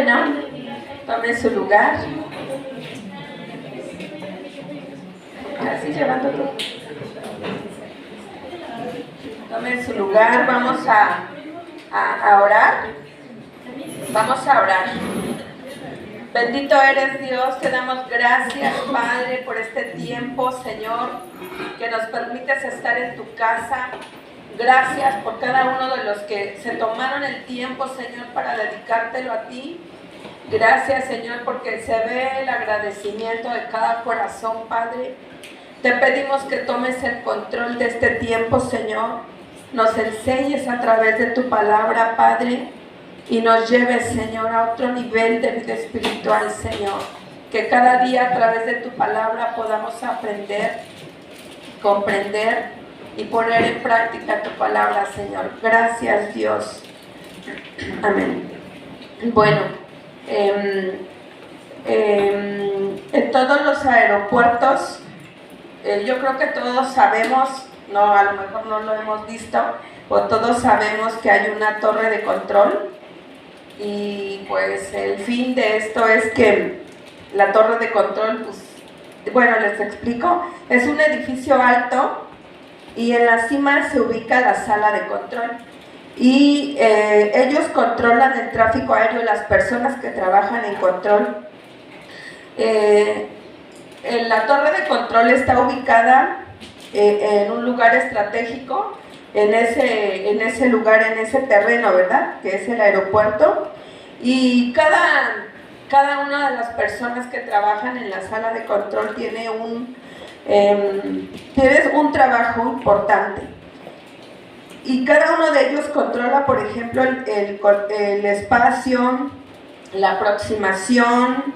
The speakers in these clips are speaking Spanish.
Bueno, tome su lugar. Así llevando todo. Tome su lugar. Vamos a orar. Vamos a orar. Bendito eres Dios, te damos gracias, Padre, por este tiempo, Señor, que nos permites estar en tu casa. Gracias por cada uno de los que se tomaron el tiempo, Señor, para dedicártelo a ti. Gracias, Señor, porque se ve el agradecimiento de cada corazón, Padre. Te pedimos que tomes el control de este tiempo, Señor. Nos enseñes a través de tu palabra, Padre, y nos lleves, Señor, a otro nivel de vida espiritual, Señor. Que cada día a través de tu palabra podamos aprender, comprender y poner en práctica tu palabra, Señor. Gracias, Dios. Amén. Bueno, en todos los aeropuertos, yo creo que todos sabemos, no, a lo mejor no lo hemos visto, o todos sabemos que hay una torre de control. Y pues el fin de esto es que la torre de control, pues, bueno, les explico, es un edificio alto y en la cima se ubica la sala de control. Y ellos controlan el tráfico aéreo, las personas que trabajan en control. La torre de control está ubicada en un lugar estratégico, en ese lugar, en ese terreno, ¿verdad? Que es el aeropuerto. Y cada una de las personas que trabajan en la sala de control tiene un trabajo importante. Y cada uno de ellos controla, por ejemplo, el espacio, la aproximación,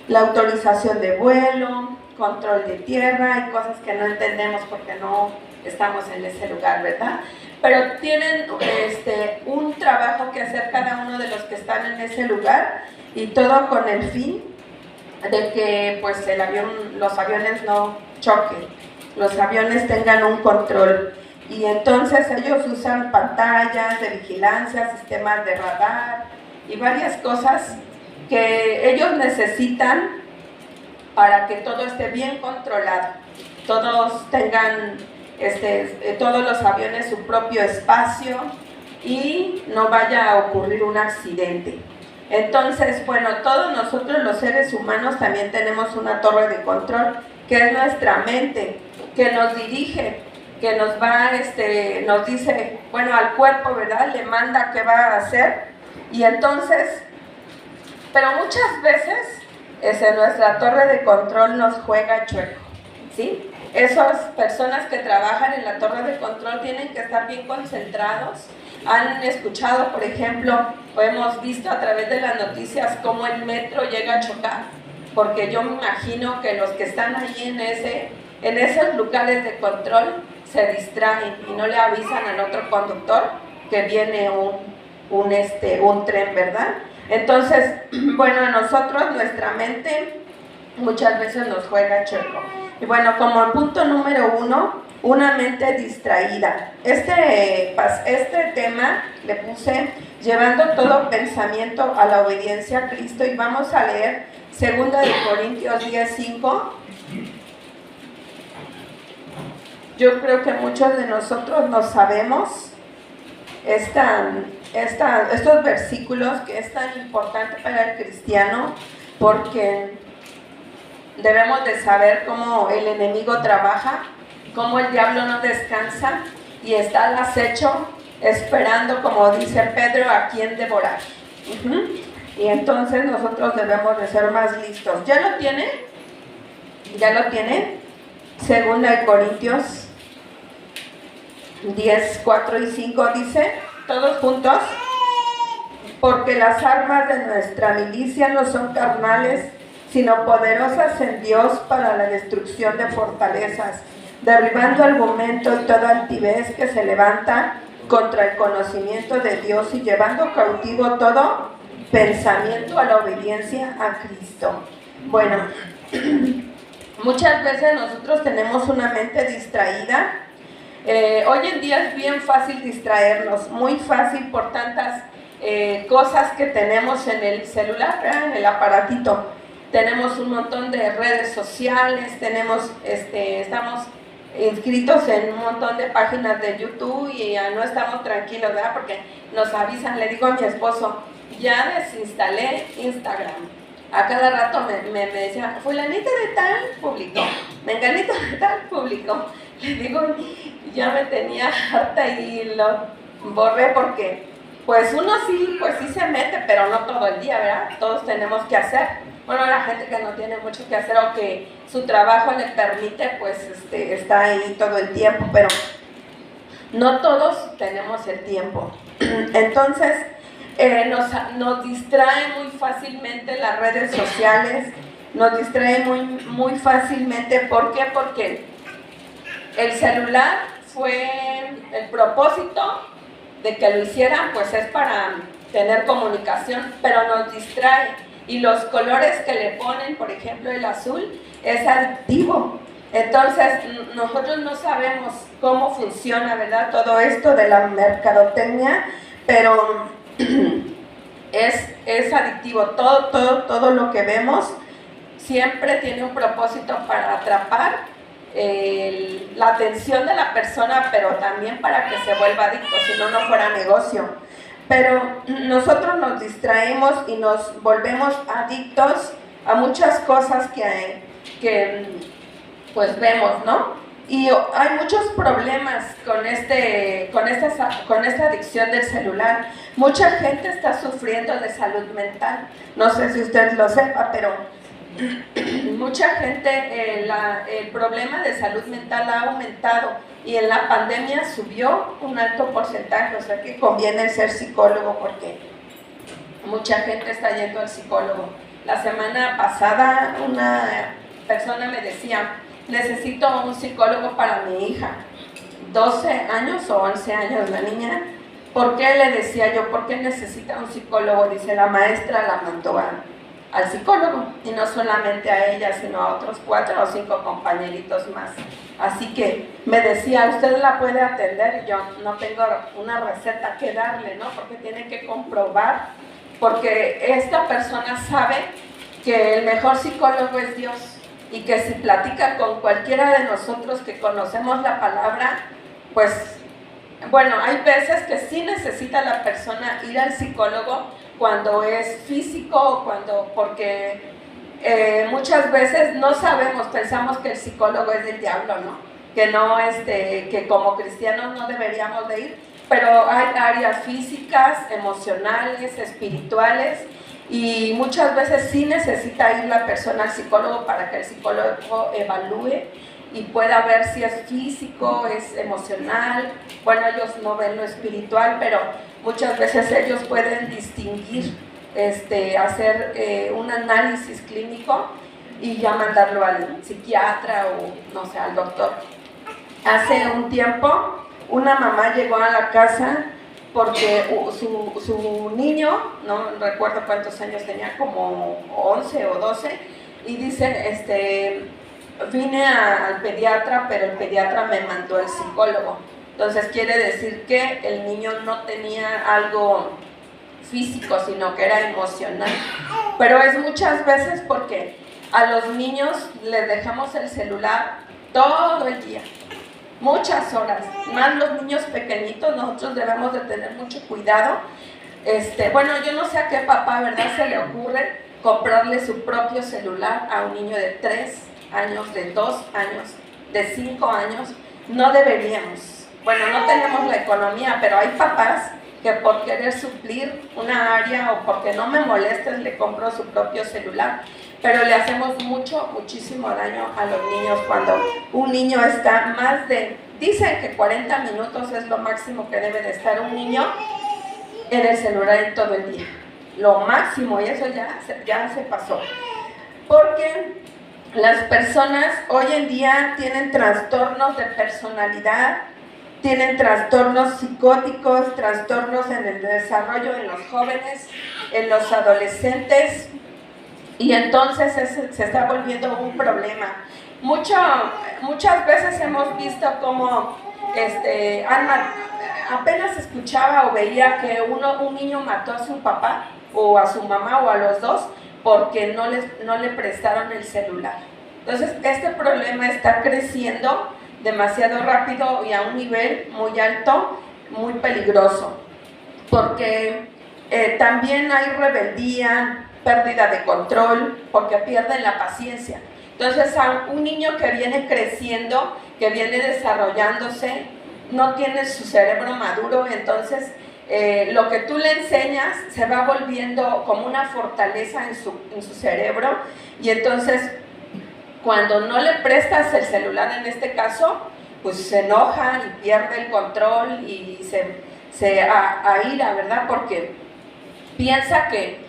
la autorización de vuelo, control de tierra y cosas que no entendemos porque no estamos en ese lugar, ¿verdad? Pero tienen un trabajo que hacer cada uno de los que están en ese lugar y todo con el fin de que pues los aviones no choquen, los aviones tengan un control. Y entonces ellos usan pantallas de vigilancia, sistemas de radar y varias cosas que ellos necesitan para que todo esté bien controlado. Todos tengan, todos los aviones su propio espacio y no vaya a ocurrir un accidente. Entonces, bueno, todos nosotros los seres humanos también tenemos una torre de control, que es nuestra mente, que nos dirige, que nos va, nos dice, bueno, al cuerpo, ¿verdad? Le manda qué va a hacer. Y entonces, pero muchas veces, nuestra torre de control nos juega chueco, ¿sí? Esas personas que trabajan en la torre de control tienen que estar bien concentrados. Han escuchado, por ejemplo, o hemos visto a través de las noticias cómo el metro llega a chocar, porque yo me imagino que los que están ahí en esos lugares de control se distraen y no le avisan al otro conductor que viene un tren, ¿verdad? Entonces, bueno, a nosotros, nuestra mente muchas veces nos juega chueco. Y bueno, como punto número 1, una mente distraída. Este tema le puse llevando todo pensamiento a la obediencia a Cristo y vamos a leer 2 Corintios 10:5. Yo creo que muchos de nosotros no sabemos estos versículos, que es tan importante para el cristiano, porque debemos de saber cómo el enemigo trabaja, cómo el diablo no descansa y está al acecho esperando, como dice Pedro, a quien devorar. Y entonces nosotros debemos de ser más listos. ¿Ya lo tiene? ¿Ya lo tiene? 2 Corintios 10, 4 y 5 dice, todos juntos, porque las armas de nuestra milicia no son carnales, sino poderosas en Dios para la destrucción de fortalezas, derribando argumento y toda altivez que se levanta contra el conocimiento de Dios y llevando cautivo todo pensamiento a la obediencia a Cristo. Bueno, muchas veces nosotros tenemos una mente distraída. Hoy en día es bien fácil distraernos, muy fácil por tantas cosas que tenemos en el celular, ¿verdad? En el aparatito. Tenemos un montón de redes sociales, estamos inscritos en un montón de páginas de YouTube y ya no estamos tranquilos, ¿verdad? Porque nos avisan, le digo a mi esposo, ya desinstalé Instagram. A cada rato me decía, fulanita de tal publicó, menganito de tal publicó. Le digo, ya me tenía harta y lo borré porque pues uno sí, pues sí se mete, pero no todo el día, ¿verdad? Todos tenemos que hacer. Bueno, la gente que no tiene mucho que hacer o que su trabajo le permite, pues está ahí todo el tiempo, pero no todos tenemos el tiempo. Entonces, nos distrae muy fácilmente las redes sociales, nos distrae muy fácilmente. ¿Por qué? Porque el celular fue el propósito de que lo hicieran, pues es para tener comunicación, pero nos distrae. Y los colores que le ponen, por ejemplo el azul, es adictivo. Entonces nosotros no sabemos cómo funciona, ¿verdad? Todo esto de la mercadotecnia, pero es adictivo. Todo lo que vemos siempre tiene un propósito para atrapar la atención de la persona, pero también para que se vuelva adicto, si no, no fuera negocio. Pero nosotros nos distraemos y nos volvemos adictos a muchas cosas que pues vemos, ¿no? Y hay muchos problemas con esta adicción del celular. Mucha gente está sufriendo de salud mental. No sé si usted lo sepa, pero mucha gente, el problema de salud mental ha aumentado y en la pandemia subió un alto porcentaje, o sea que conviene ser psicólogo porque mucha gente está yendo al psicólogo. La semana pasada una persona me decía, necesito un psicólogo para mi hija, 12 años o 11 años la niña. ¿Por qué? Le decía yo, ¿por qué necesita un psicólogo? Dice, la maestra la mandó al psicólogo, y no solamente a ella, sino a otros 4 o 5 compañeritos más. Así que me decía, usted la puede atender, y yo no tengo una receta que darle, ¿no? Porque tiene que comprobar, porque esta persona sabe que el mejor psicólogo es Dios, y que si platica con cualquiera de nosotros que conocemos la palabra, pues, bueno, hay veces que sí necesita la persona ir al psicólogo cuando es físico o porque muchas veces no sabemos, pensamos que el psicólogo es del diablo, ¿no? Que no, que como cristianos no deberíamos de ir, pero hay áreas físicas, emocionales, espirituales, y muchas veces sí necesita ir la persona al psicólogo para que el psicólogo evalúe y pueda ver si es físico, es emocional. Bueno, ellos no ven lo espiritual, pero muchas veces ellos pueden distinguir, hacer un análisis clínico y ya mandarlo al psiquiatra o no sé, al doctor. Hace un tiempo una mamá llegó a la casa porque su niño, no recuerdo cuántos años tenía, como 11 o 12, y dice, vine al pediatra, pero el pediatra me mandó al psicólogo. Entonces quiere decir que el niño no tenía algo físico, sino que era emocional. Pero es muchas veces porque a los niños les dejamos el celular todo el día, muchas horas, más los niños pequeñitos. Nosotros debemos de tener mucho cuidado. Bueno, yo no sé a qué papá, ¿verdad?, se le ocurre comprarle su propio celular a un niño de 3 años, de 2 años, de 5 años. No deberíamos. Bueno, no tenemos la economía, pero hay papás que por querer suplir una área o porque no me molestes le compro su propio celular. Pero le hacemos muchísimo daño a los niños cuando un niño está dicen que 40 minutos es lo máximo que debe de estar un niño en el celular en todo el día. Lo máximo, y eso ya se pasó. Porque las personas hoy en día tienen trastornos de personalidad, tienen trastornos psicóticos, trastornos en el desarrollo en los jóvenes, en los adolescentes, y entonces se está volviendo un problema. Muchas veces hemos visto cómo apenas escuchaba o veía que un niño mató a su papá o a su mamá o a los dos porque no le prestaron el celular. Entonces, este problema está creciendo demasiado rápido y a un nivel muy alto, muy peligroso, porque también hay rebeldía, pérdida de control, porque pierden la paciencia. Entonces, a un niño que viene creciendo, que viene desarrollándose, no tiene su cerebro maduro, entonces lo que tú le enseñas se va volviendo como una fortaleza en su cerebro, y entonces cuando no le prestas el celular en este caso, pues se enoja y pierde el control y se aira, ¿verdad? Porque piensa que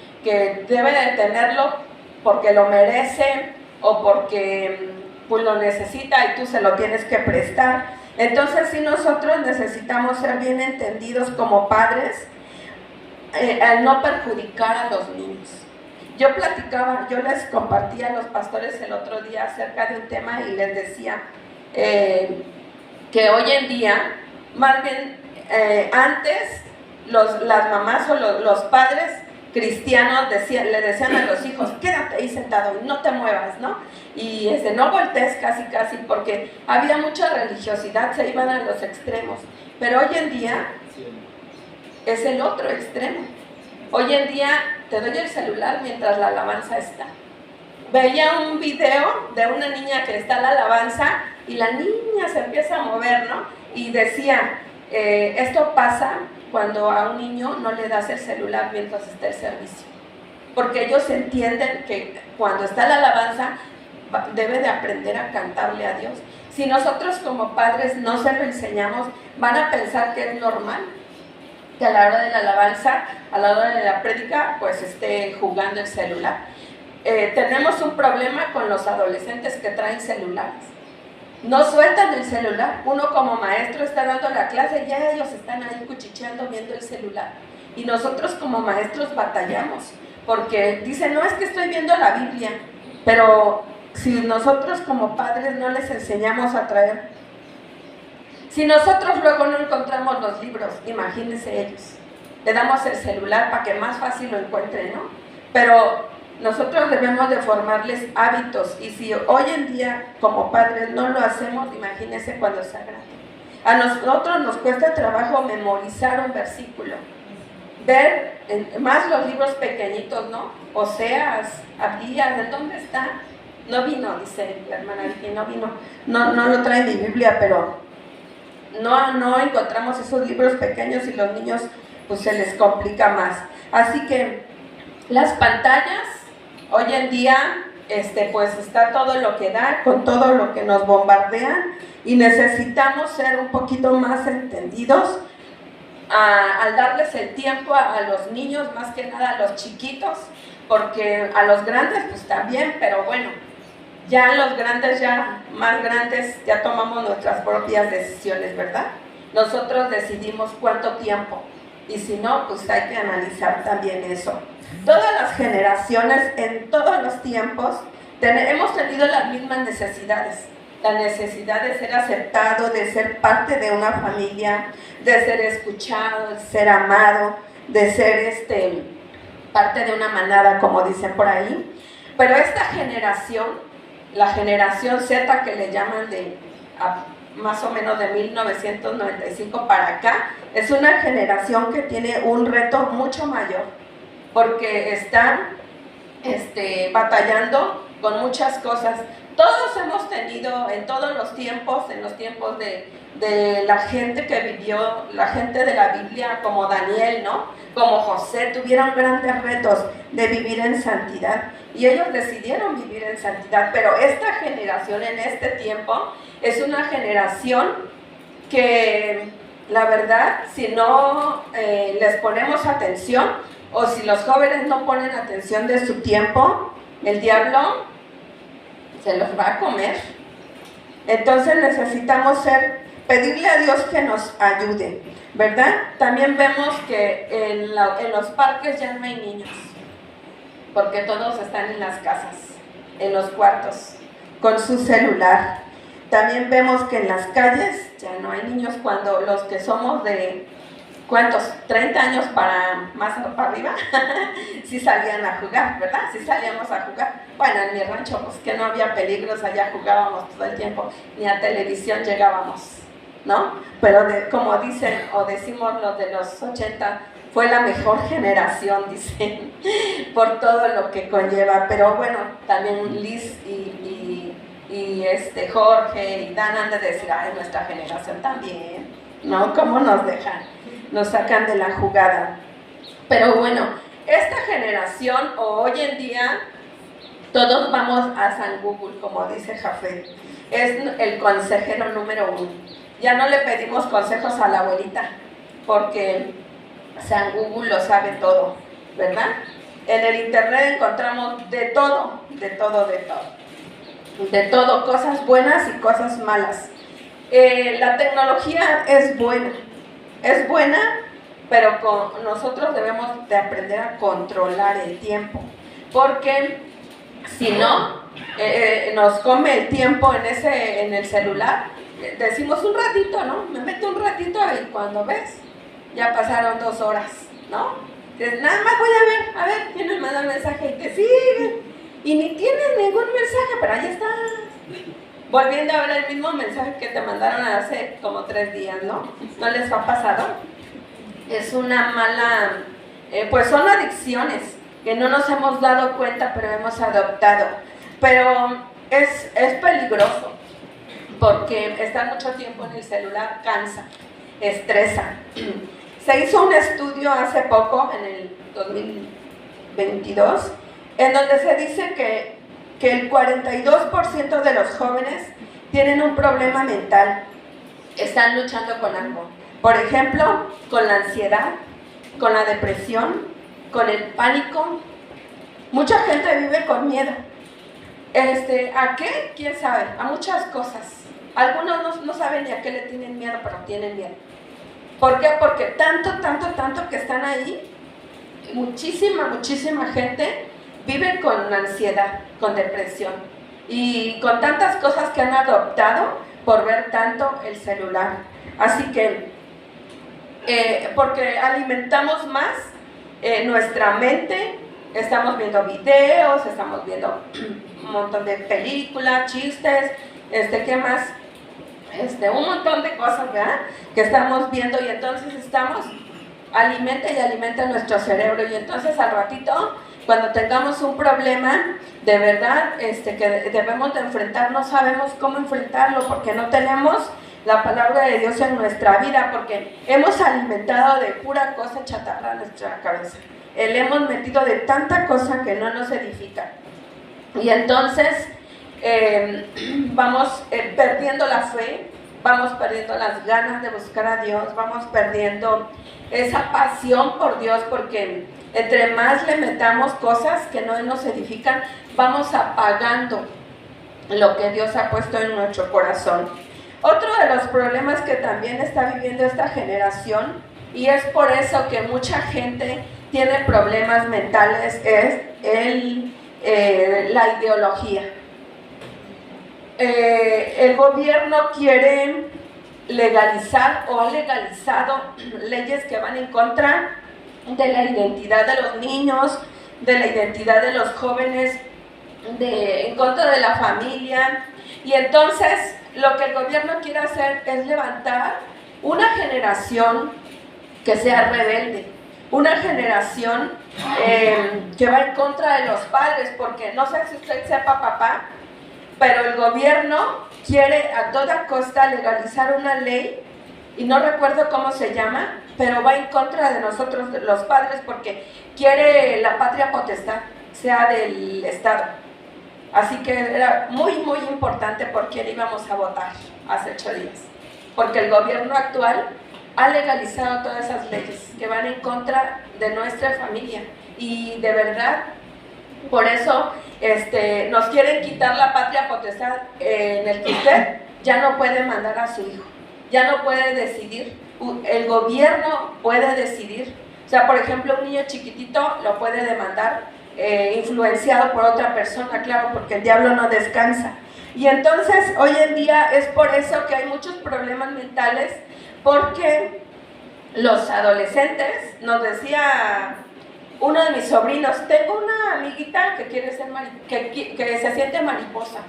debe de tenerlo porque lo merece o porque pues lo necesita y tú se lo tienes que prestar. Entonces sí, nosotros necesitamos ser bien entendidos como padres al no perjudicar a los niños. Yo les compartía a los pastores el otro día acerca de un tema y les decía que hoy en día, más bien antes, las mamás o los padres cristianos le decían a los hijos, quédate ahí sentado y no te muevas, ¿no? Y no voltees casi, porque había mucha religiosidad, se iban a los extremos. Pero hoy en día es el otro extremo. Hoy en día te doy el celular mientras la alabanza está. Veía un video de una niña que está en la alabanza y la niña se empieza a mover, ¿no? Y decía, esto pasa cuando a un niño no le das el celular mientras está el servicio. Porque ellos entienden que cuando está la alabanza debe de aprender a cantarle a Dios. Si nosotros como padres no se lo enseñamos, van a pensar que es normal que a la hora de la alabanza, a la hora de la prédica, pues esté jugando el celular. Tenemos un problema con los adolescentes que traen celulares. No sueltan el celular. Uno como maestro está dando la clase y ya ellos están ahí cuchicheando viendo el celular. Y nosotros como maestros batallamos, porque dicen, no, es que estoy viendo la Biblia. Pero si nosotros como padres no les enseñamos a traer, si nosotros luego no encontramos los libros, imagínense ellos. Le damos el celular para que más fácil lo encuentren, ¿no? Pero nosotros debemos de formarles hábitos, y si hoy en día como padres no lo hacemos, imagínense cuando sea grande. A nosotros nos cuesta trabajo memorizar un versículo, ver más los libros pequeñitos, ¿no? Oseas, Abdías, ¿en dónde está? No vino, dice la hermana Vicky, no vino, no lo trae mi Biblia, pero no encontramos esos libros pequeños y los niños pues se les complica más. Así que las pantallas hoy en día pues está todo lo que da, con todo lo que nos bombardean, y necesitamos ser un poquito más entendidos al darles el tiempo a los niños, más que nada a los chiquitos, porque a los grandes pues también, pero bueno, ya los grandes, ya más grandes, ya tomamos nuestras propias decisiones, ¿verdad? Nosotros decidimos cuánto tiempo, y si no, pues hay que analizar también eso. Todas las generaciones, en todos los tiempos, hemos tenido las mismas necesidades. La necesidad de ser aceptado, de ser parte de una familia, de ser escuchado, de ser amado, de ser parte de una manada, como dicen por ahí. Pero esta generación, la generación Z, que le llaman más o menos de 1995 para acá, es una generación que tiene un reto mucho mayor, porque están batallando con muchas cosas. Todos hemos tenido en todos los tiempos, en los tiempos de la gente que vivió, la gente de la Biblia, como Daniel, ¿no? Como José, tuvieron grandes retos de vivir en santidad, y ellos decidieron vivir en santidad. Pero esta generación en este tiempo es una generación que, la verdad, si no les ponemos atención, o si los jóvenes no ponen atención de su tiempo, el diablo se los va a comer. Entonces necesitamos pedirle a Dios que nos ayude, ¿verdad? También vemos que en los parques ya no hay niños, porque todos están en las casas, en los cuartos, con su celular. También vemos que en las calles ya no hay niños. Cuando los que somos de, ¿cuántos? 30 años para más para arriba, sí salían a jugar, ¿verdad? Sí salíamos a jugar. Bueno, en mi rancho, pues que no había peligros, allá jugábamos todo el tiempo, ni a televisión llegábamos, ¿no? Pero como dicen o decimos los de los 80, fue la mejor generación, dicen, por todo lo que conlleva. Pero bueno, también Liz y Jorge y Dan han de decir, ay, nuestra generación también, ¿no? ¿Cómo nos dejan? Nos sacan de la jugada. Pero bueno, esta generación, o hoy en día, todos vamos a San Google, como dice Jafet. Es el consejero número 1. Ya no le pedimos consejos a la abuelita, porque San Google lo sabe todo, ¿verdad? En el internet encontramos de todo, de todo, de todo. De todo, cosas buenas y cosas malas. La tecnología es buena, pero nosotros debemos de aprender a controlar el tiempo, porque si no, nos come el tiempo en el celular. Decimos un ratito, ¿no? Me meto un ratito y cuando ves, ya pasaron 2 horas, ¿no? Entonces, nada más voy a ver quién me manda un mensaje y te sigue. Y ni tienes ningún mensaje, pero ahí estás. Volviendo a ver el mismo mensaje que te mandaron hace como 3 días, ¿no? ¿No les ha pasado? Es una mala, pues son adicciones que no nos hemos dado cuenta, pero hemos adoptado. Pero es peligroso, porque estar mucho tiempo en el celular cansa, estresa. Se hizo un estudio hace poco, en el 2022, en donde se dice que el 42% de los jóvenes tienen un problema mental, están luchando con algo. Por ejemplo, con la ansiedad, con la depresión, con el pánico. Mucha gente vive con miedo. ¿A qué? ¿Quién sabe? A muchas cosas. Algunos no saben ni a qué le tienen miedo, pero tienen miedo. ¿Por qué? Porque tanto que están ahí, muchísima gente vive con ansiedad, con depresión y con tantas cosas que han adoptado por ver tanto el celular. Así que, porque alimentamos más nuestra mente, estamos viendo videos, estamos viendo un montón de películas, chistes, ¿qué más? Un montón de cosas, ¿verdad? Que estamos viendo, y entonces alimenta nuestro cerebro, y entonces al ratito, cuando tengamos un problema de verdad que debemos de enfrentar, no sabemos cómo enfrentarlo, porque no tenemos la palabra de Dios en nuestra vida, porque hemos alimentado de pura cosa chatarra nuestra cabeza. Le hemos metido de tanta cosa que no nos edifica. Y entonces vamos perdiendo la fe, vamos perdiendo las ganas de buscar a Dios, vamos perdiendo esa pasión por Dios, porque entre más le metamos cosas que no nos edifican, vamos apagando lo que Dios ha puesto en nuestro corazón. Otro de los problemas que también está viviendo esta generación, y es por eso que mucha gente tiene problemas mentales, es la ideología. El gobierno quiere legalizar o ha legalizado leyes que van en contra de la identidad de los niños, de la identidad de los jóvenes, en contra de la familia. Y entonces lo que el gobierno quiere hacer es levantar una generación que sea rebelde, una generación que va en contra de los padres, porque no sé si usted sepa, papá, pero el gobierno quiere a toda costa legalizar una ley, y no recuerdo cómo se llama, pero va en contra de nosotros, de los padres, porque quiere la patria potestad sea del Estado. Así que era muy importante por quién íbamos a votar hace 8 días, porque el gobierno actual ha legalizado todas esas leyes que van en contra de nuestra familia, y de verdad, por eso nos quieren quitar la patria potestad, en el que usted ya no puede mandar a su hijo, ya no puede decidir, el gobierno puede decidir. O sea, por ejemplo, un niño chiquitito lo puede demandar influenciado por otra persona, claro, porque el diablo no descansa. Y entonces hoy en día es por eso que hay muchos problemas mentales, porque los adolescentes, nos decía uno de mis sobrinos, tengo una amiguita que quiere ser que se siente mariposa.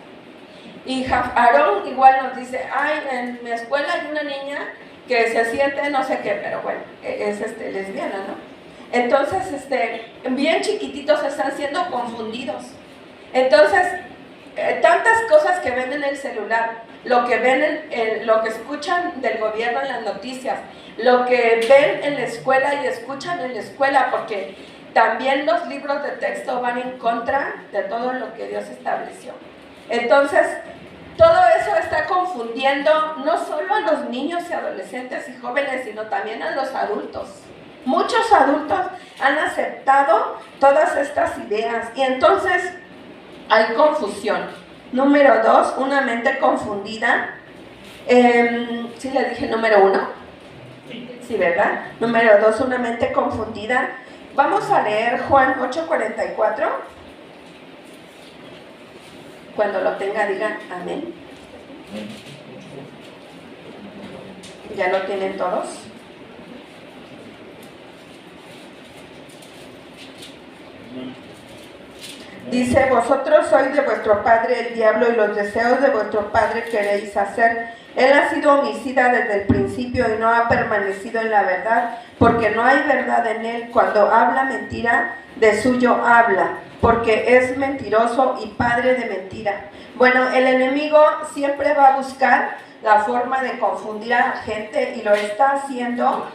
Y Aarón igual nos dice, ay, en mi escuela hay una niña que se siente no sé qué, pero bueno, es lesbiana, ¿no? Entonces, bien chiquititos están siendo confundidos. Entonces, tantas cosas que ven en el celular, lo que ven lo que escuchan del gobierno en las noticias, lo que ven en la escuela y escuchan en la escuela, porque también los libros de texto van en contra de todo lo que Dios estableció. Entonces, todo eso está confundiendo no solo a los niños y adolescentes y jóvenes, sino también a los adultos. Muchos adultos han aceptado todas estas ideas y entonces hay confusión. Número 2, una mente confundida. ¿Sí le dije número 1? Sí, ¿verdad? Número 2, una mente confundida. Vamos a leer Juan 8:44. Cuando lo tenga, digan amén. ¿Ya lo tienen todos? Dice, vosotros sois de vuestro padre el diablo y los deseos de vuestro padre queréis hacer. Él ha sido homicida desde el principio y no ha permanecido en la verdad, porque no hay verdad en él. Cuando habla mentira, de suyo habla, porque es mentiroso y padre de mentira. Bueno, el enemigo siempre va a buscar la forma de confundir a la gente y lo está haciendo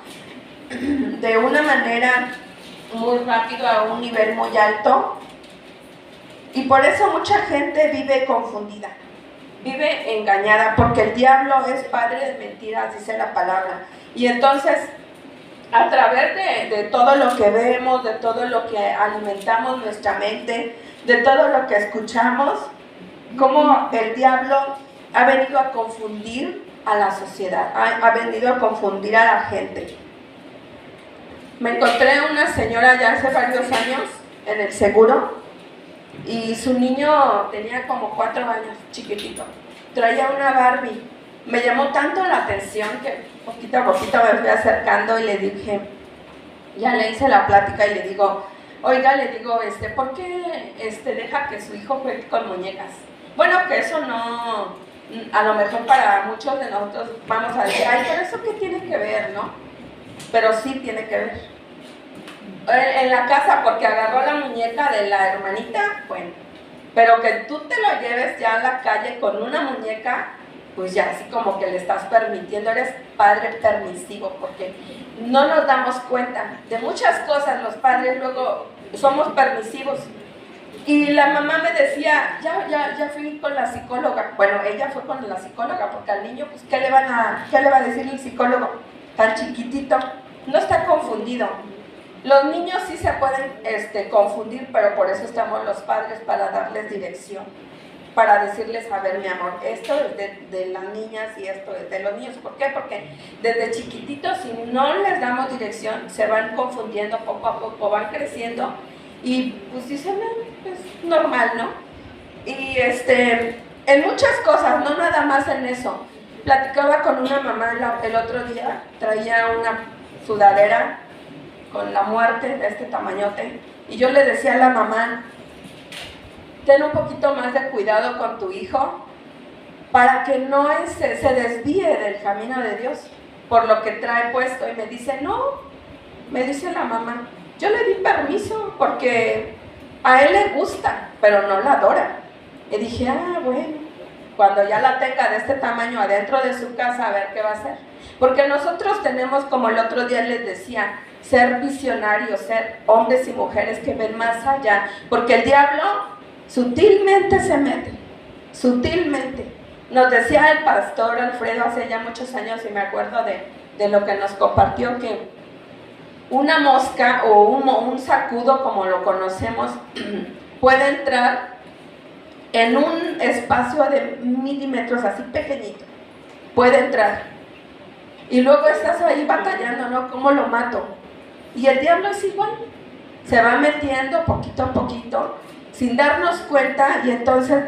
de una manera muy rápido, a un nivel muy alto. Y por eso mucha gente vive confundida, vive engañada, porque el diablo es padre de mentiras, dice la palabra. Y entonces, a través de todo lo que vemos, de todo lo que alimentamos nuestra mente, de todo lo que escuchamos, como el diablo ha venido a confundir a la sociedad, ha venido a confundir a la gente. Me encontré una señora ya hace varios años en el seguro, y su niño tenía como 4 años, chiquitito. Traía una Barbie. Me llamó tanto la atención que poquito a poquito me fui acercando y le dije, ya le hice la plática y le digo, oiga, le digo, ¿por qué deja que su hijo juegue con muñecas? Bueno, que eso no, a lo mejor para muchos de nosotros vamos a decir, ay, pero eso qué tiene que ver, ¿no? Pero sí tiene que ver. En la casa, porque agarró la muñeca de la hermanita, bueno, pero que tú te lo lleves ya a la calle con una muñeca, pues ya así como que le estás permitiendo, eres padre permisivo, porque no nos damos cuenta de muchas cosas, los padres luego somos permisivos. Y la mamá me decía, ya fui con la psicóloga. Bueno, ella fue con la psicóloga, porque al niño, pues, ¿qué le va a decir el psicólogo? Tan chiquitito, no está confundido. Los niños sí se pueden confundir, pero por eso estamos los padres, para darles dirección, para decirles, a ver, mi amor, esto es de las niñas y esto es de los niños. ¿Por qué? Porque desde chiquititos, si no les damos dirección, se van confundiendo poco a poco, van creciendo y pues dicen, es normal, ¿no? Y en muchas cosas, no nada más en eso. Platicaba con una mamá el otro día, traía una sudadera con la muerte de este tamañote, y yo le decía a la mamá, ten un poquito más de cuidado con tu hijo para que no se desvíe del camino de Dios por lo que trae puesto. Y me dice, no, me dice la mamá, yo le di permiso porque a él le gusta, pero no la adora. Y dije, bueno, cuando ya la tenga de este tamaño adentro de su casa, a ver qué va a hacer. Porque nosotros tenemos, como el otro día les decía, ser visionarios, ser hombres y mujeres que ven más allá, porque el diablo sutilmente se mete, sutilmente. Nos decía el pastor Alfredo hace ya muchos años, y me acuerdo de lo que nos compartió, que una mosca o un sacudo, como lo conocemos, puede entrar en un espacio de milímetros, así pequeñito, puede entrar. Y luego estás ahí batallando, ¿no? ¿Cómo lo mato? Y el diablo es igual, se va metiendo poquito a poquito, sin darnos cuenta, y entonces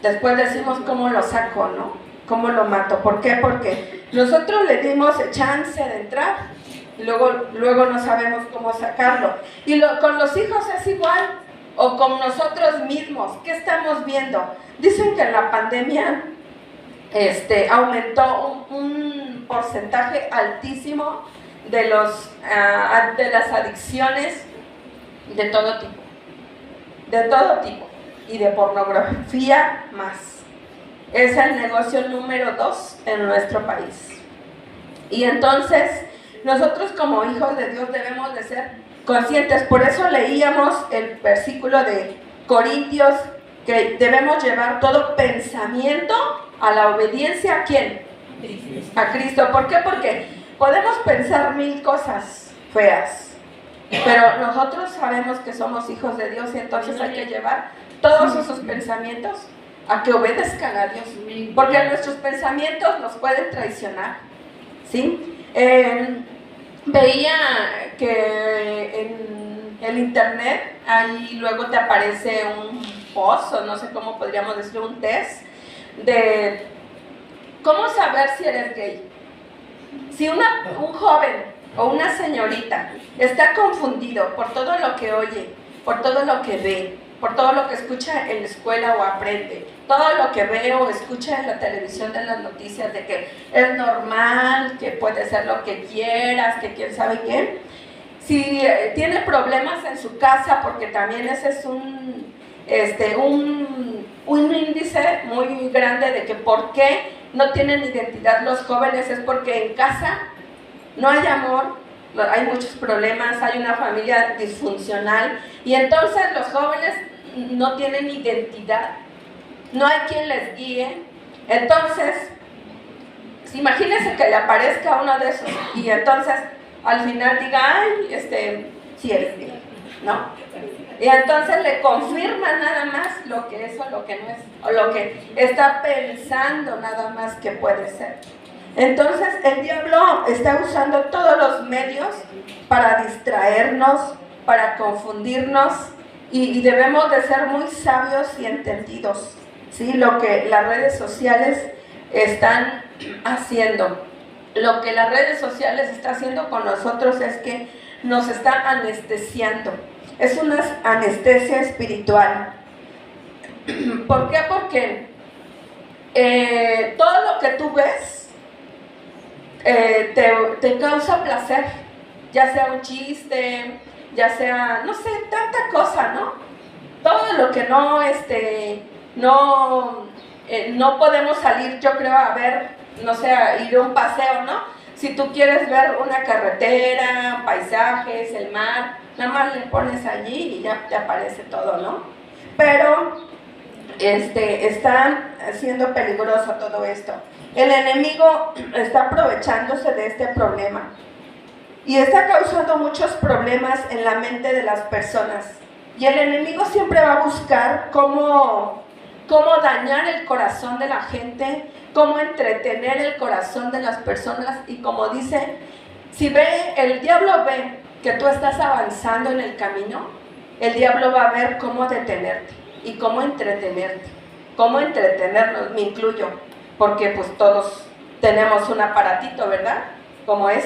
Después decimos cómo lo saco, ¿no? ¿Cómo lo mato? ¿Por qué? Porque nosotros le dimos chance de entrar y luego no sabemos cómo sacarlo. Y con los hijos es igual, o con nosotros mismos. ¿Qué estamos viendo? Dicen que en la pandemia aumentó un porcentaje altísimo de las adicciones de todo tipo, y de pornografía más. Es el negocio número 2 en nuestro país. Y entonces, nosotros como hijos de Dios debemos de ser conscientes. Por eso leíamos el versículo de Corintios, que debemos llevar todo pensamiento a la obediencia. ¿A quién? A Cristo. ¿Por qué? Porque podemos pensar 1000 cosas feas, pero nosotros sabemos que somos hijos de Dios, y entonces hay que llevar todos esos pensamientos a que obedezcan a Dios, porque nuestros pensamientos nos pueden traicionar, ¿sí? Veía que en el internet ahí luego te aparece un post, o no sé cómo podríamos decir, un test de cómo saber si eres gay. Si un joven o una señorita está confundido por todo lo que oye, por todo lo que ve, por todo lo que escucha en la escuela o aprende, todo lo que ve o escucha en la televisión de las noticias de que es normal, que puede ser lo que quieras, que quién sabe qué. Si tiene problemas en su casa, porque también ese es un índice muy grande de que por qué no tienen identidad los jóvenes, es porque en casa no hay amor, hay muchos problemas, hay una familia disfuncional, y entonces los jóvenes no tienen identidad, no hay quien les guíe. Entonces, imagínense que le aparezca uno de esos y entonces al final diga, ay, sí eres gay, ¿no? Y entonces le confirma nada más lo que es o lo que no es, o lo que está pensando nada más que puede ser. Entonces el diablo está usando todos los medios para distraernos, para confundirnos, y debemos de ser muy sabios y entendidos, ¿sí? Lo que las redes sociales están haciendo. Lo que las redes sociales están haciendo con nosotros es que nos está anestesiando. Es una anestesia espiritual. ¿Por qué? Porque todo lo que tú ves te causa placer, ya sea un chiste, ya sea, no sé, tanta cosa, ¿no? Todo lo que no podemos salir, yo creo, a ver, no sé, a ir a un paseo, ¿no? Si tú quieres ver una carretera, paisajes, el mar, nada más le pones allí y ya te aparece todo, ¿no? Pero está siendo peligroso todo esto. El enemigo está aprovechándose de este problema y está causando muchos problemas en la mente de las personas. Y el enemigo siempre va a buscar cómo dañar el corazón de la gente, cómo entretener el corazón de las personas. Y como dice, si el diablo ve que tú estás avanzando en el camino, el diablo va a ver cómo detenerte y cómo entretenerte, cómo entretenernos, me incluyo, porque pues todos tenemos un aparatito, ¿verdad? Como el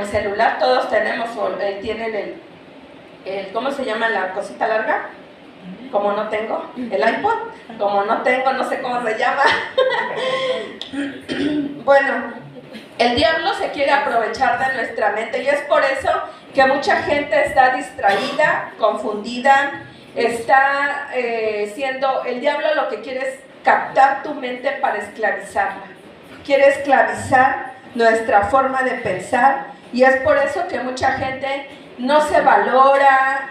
celular, todos tenemos, o tienen ¿cómo se llama la cosita larga? Como no tengo, el iPod, como no tengo, no sé cómo se llama. Bueno, el diablo se quiere aprovechar de nuestra mente, y es por eso que mucha gente está distraída, confundida, el diablo lo que quiere es captar tu mente para esclavizarla. Quiere esclavizar nuestra forma de pensar, y es por eso que mucha gente no se valora,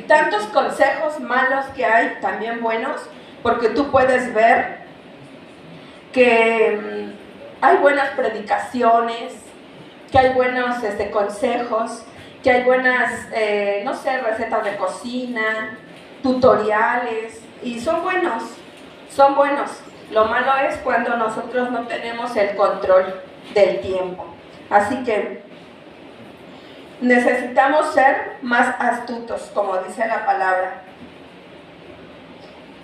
tantos consejos malos que hay, también buenos, porque tú puedes ver que hay buenas predicaciones, que hay buenos consejos, que hay buenas, no sé, recetas de cocina, tutoriales, y son buenos. Lo malo es cuando nosotros no tenemos el control del tiempo. Así que necesitamos ser más astutos, como dice la palabra.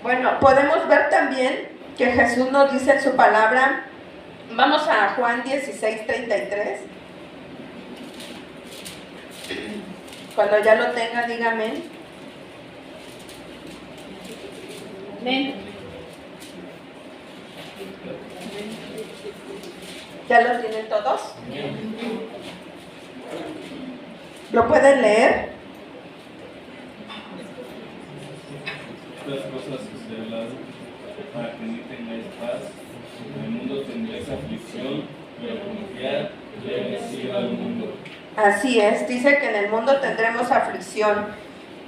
Bueno, podemos ver también que Jesús nos dice en su palabra, vamos a Juan 16:33. Cuando ya lo tenga, dígame. Amén. ¿Ya lo tienen todos? ¿Lo pueden leer? Estas cosas os he hablado para que no tengáis paz. En el mundo tendréis aflicción, pero confiad, yo he vencido al mundo. Así es, dice que en el mundo tendremos aflicción.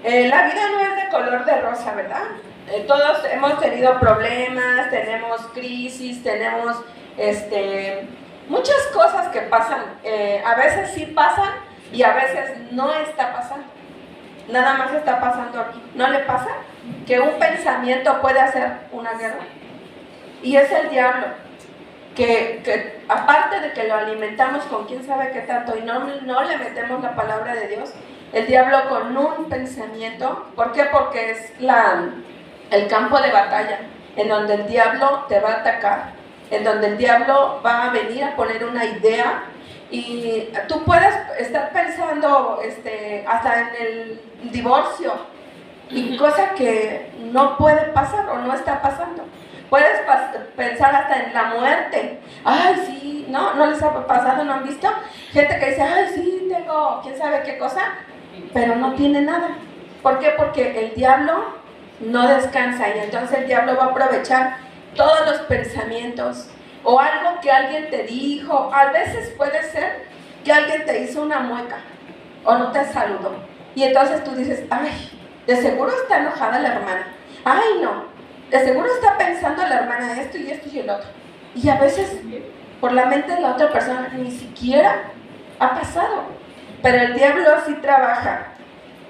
La vida no es de color de rosa, ¿verdad? Todos hemos tenido problemas, tenemos crisis, tenemos muchas cosas que pasan. A veces sí pasan y a veces no está pasando. Nada más está pasando aquí. ¿No le pasa? Que un pensamiento puede hacer una guerra. Y es el diablo. Que aparte de que lo alimentamos con quién sabe qué tanto y no le metemos la palabra de Dios, el diablo con un pensamiento, ¿por qué? Porque es el campo de batalla en donde el diablo te va a atacar, en donde el diablo va a venir a poner una idea y tú puedes estar pensando hasta en el divorcio y cosa que no puede pasar o no está pasando. Puedes pensar hasta en la muerte. Ay, sí, no les ha pasado, ¿no han visto? Gente que dice, ay, sí, tengo quién sabe qué cosa, pero no tiene nada. ¿Por qué? Porque el diablo no descansa y entonces el diablo va a aprovechar todos los pensamientos o algo que alguien te dijo. A veces puede ser que alguien te hizo una mueca o no te saludó. Y entonces tú dices, ay, de seguro está enojada la hermana. Ay, no. De seguro está pensando la hermana esto y esto y el otro. Y a veces, por la mente de la otra persona, ni siquiera ha pasado. Pero el diablo sí trabaja.